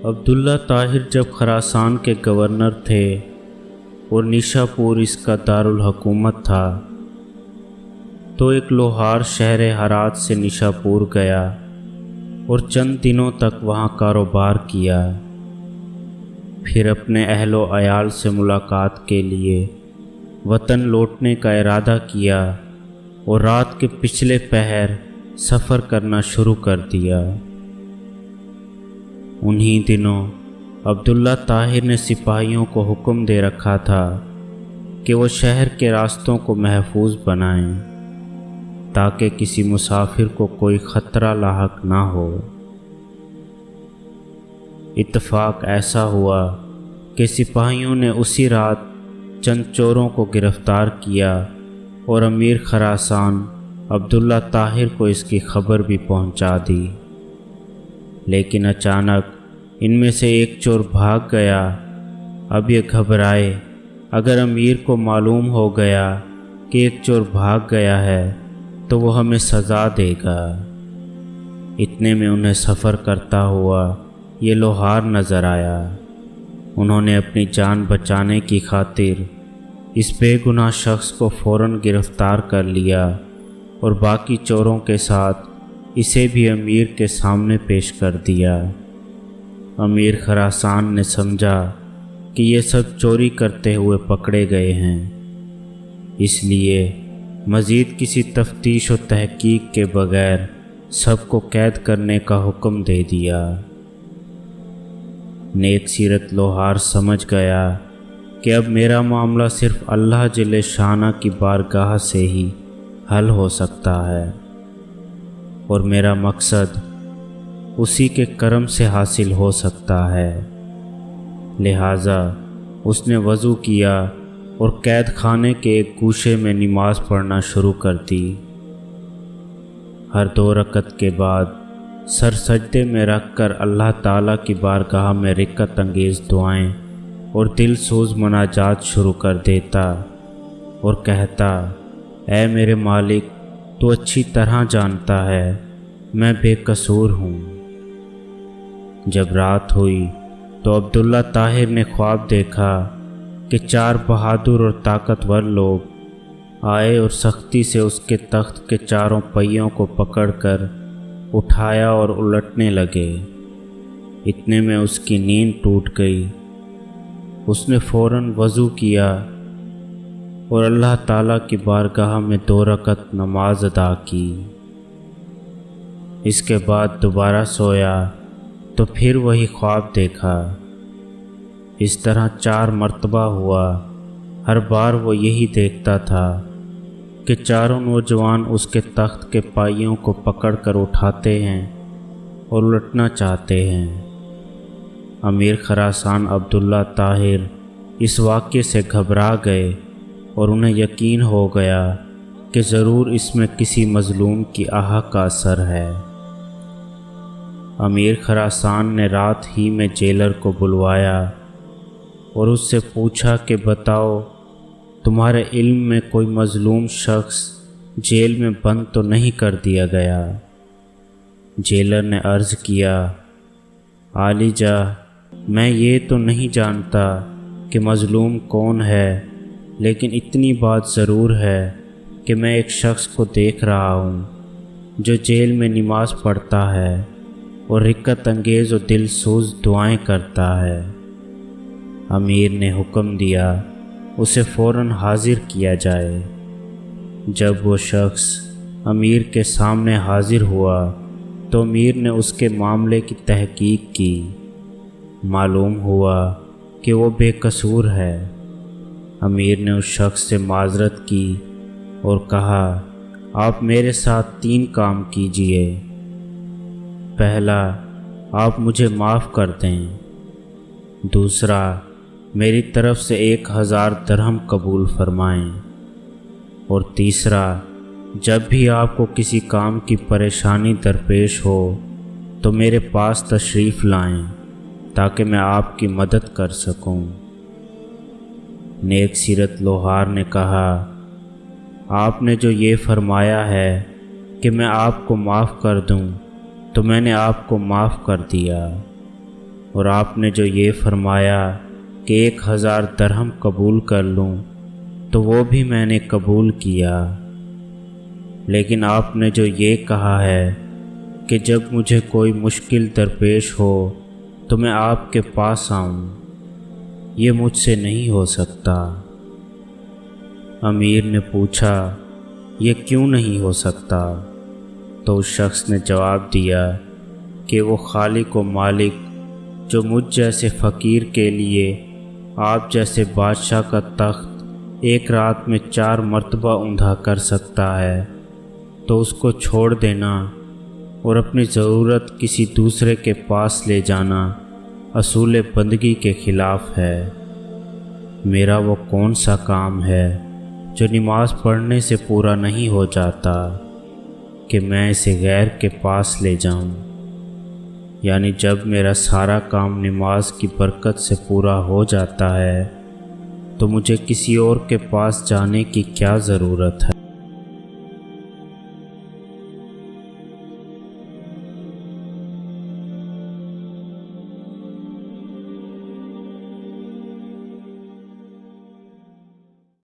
عبداللہ طاہر جب خراسان کے گورنر تھے اور نیشاپور اس کا دارالحکومت تھا تو ایک لوہار شہر ہرات سے نیشاپور گیا اور چند دنوں تک وہاں کاروبار کیا۔ پھر اپنے اہل و عیال سے ملاقات کے لیے وطن لوٹنے کا ارادہ کیا اور رات کے پچھلے پہر سفر کرنا شروع کر دیا۔ انہی دنوں عبداللہ طاہر نے سپاہیوں کو حکم دے رکھا تھا کہ وہ شہر کے راستوں کو محفوظ بنائیں تاکہ کسی مسافر کو کوئی خطرہ لاحق نہ ہو۔ اتفاق ایسا ہوا کہ سپاہیوں نے اسی رات چند چوروں کو گرفتار کیا اور امیر خراسان عبداللہ طاہر کو اس کی خبر بھی پہنچا دی، لیکن اچانک ان میں سے ایک چور بھاگ گیا۔ اب یہ گھبرائے، اگر امیر کو معلوم ہو گیا کہ ایک چور بھاگ گیا ہے تو وہ ہمیں سزا دے گا۔ اتنے میں انہیں سفر کرتا ہوا یہ لوہار نظر آیا۔ انہوں نے اپنی جان بچانے کی خاطر اس بے گناہ شخص کو فوراً گرفتار کر لیا اور باقی چوروں کے ساتھ اسے بھی امیر کے سامنے پیش کر دیا۔ امیر خراسان نے سمجھا کہ یہ سب چوری کرتے ہوئے پکڑے گئے ہیں، اس لیے مزید کسی تفتیش و تحقیق کے بغیر سب کو قید کرنے کا حکم دے دیا۔ نیک سیرت لوہار سمجھ گیا کہ اب میرا معاملہ صرف اللہ جل شانہ کی بارگاہ سے ہی حل ہو سکتا ہے اور میرا مقصد اسی کے کرم سے حاصل ہو سکتا ہے۔ لہٰذا اس نے وضو کیا اور قید خانے کے ایک گوشے میں نماز پڑھنا شروع کر دی۔ ہر 2 رکعت کے بعد سر سجدے میں رکھ کر اللہ تعالیٰ کی بارگاہ میں رقت انگیز دعائیں اور دل سوز مناجات شروع کر دیتا اور کہتا، اے میرے مالک، تو اچھی طرح جانتا ہے میں بے قصور ہوں۔ جب رات ہوئی تو عبداللہ طاہر نے خواب دیکھا کہ 4 بہادر اور طاقتور لوگ آئے اور سختی سے اس کے تخت کے چاروں پہیوں کو پکڑ کر اٹھایا اور الٹنے لگے۔ اتنے میں اس کی نیند ٹوٹ گئی۔ اس نے فوراً وضو کیا اور اللہ تعالیٰ کی بارگاہ میں 2 رکعت نماز ادا کی۔ اس کے بعد دوبارہ سویا تو پھر وہی خواب دیکھا۔ اس طرح 4 مرتبہ ہوا۔ ہر بار وہ یہی دیکھتا تھا کہ چاروں نوجوان اس کے تخت کے پائیوں کو پکڑ کر اٹھاتے ہیں اور الٹنا چاہتے ہیں۔ امیر خراسان عبداللہ طاہر اس واقعے سے گھبرا گئے اور انہیں یقین ہو گیا کہ ضرور اس میں کسی مظلوم کی آہ کا اثر ہے۔ امیر خراسان نے رات ہی میں جیلر کو بلوایا اور اس سے پوچھا کہ بتاؤ، تمہارے علم میں کوئی مظلوم شخص جیل میں بند تو نہیں کر دیا گیا؟ جیلر نے عرض کیا، عالی جاہ، میں یہ تو نہیں جانتا کہ مظلوم کون ہے، لیکن اتنی بات ضرور ہے کہ میں ایک شخص کو دیکھ رہا ہوں جو جیل میں نماز پڑھتا ہے اور رقت انگیز و دل سوز دعائیں کرتا ہے۔ امیر نے حکم دیا اسے فوراً حاضر کیا جائے۔ جب وہ شخص امیر کے سامنے حاضر ہوا تو امیر نے اس کے معاملے کی تحقیق کی۔ معلوم ہوا کہ وہ بے قصور ہے۔ امیر نے اس شخص سے معذرت کی اور کہا، آپ میرے ساتھ 3 کام کیجئے۔ پہلا، آپ مجھے معاف کر دیں۔ دوسرا، میری طرف سے 1000 درہم قبول فرمائیں۔ اور تیسرا، جب بھی آپ کو کسی کام کی پریشانی درپیش ہو تو میرے پاس تشریف لائیں تاکہ میں آپ کی مدد کر سکوں۔ نیک سیرت لوہار نے کہا، آپ نے جو یہ فرمایا ہے کہ میں آپ کو معاف کر دوں تو میں نے آپ کو معاف کر دیا، اور آپ نے جو یہ فرمایا کہ 1000 درہم قبول کر لوں تو وہ بھی میں نے قبول کیا، لیکن آپ نے جو یہ کہا ہے کہ جب مجھے کوئی مشکل درپیش ہو تو میں آپ کے پاس آؤں، یہ مجھ سے نہیں ہو سکتا۔ امیر نے پوچھا یہ کیوں نہیں ہو سکتا؟ تو اس شخص نے جواب دیا کہ وہ خالق و مالک جو مجھ جیسے فقیر کے لیے آپ جیسے بادشاہ کا تخت ایک رات میں 4 مرتبہ اوندا کر سکتا ہے تو اس کو چھوڑ دینا اور اپنی ضرورت کسی دوسرے کے پاس لے جانا اصول بندگی کے خلاف ہے۔ میرا وہ کون سا کام ہے جو نماز پڑھنے سے پورا نہیں ہو جاتا کہ میں اسے غیر کے پاس لے جاؤں؟ یعنی جب میرا سارا کام نماز کی برکت سے پورا ہو جاتا ہے تو مجھے کسی اور کے پاس جانے کی کیا ضرورت ہے؟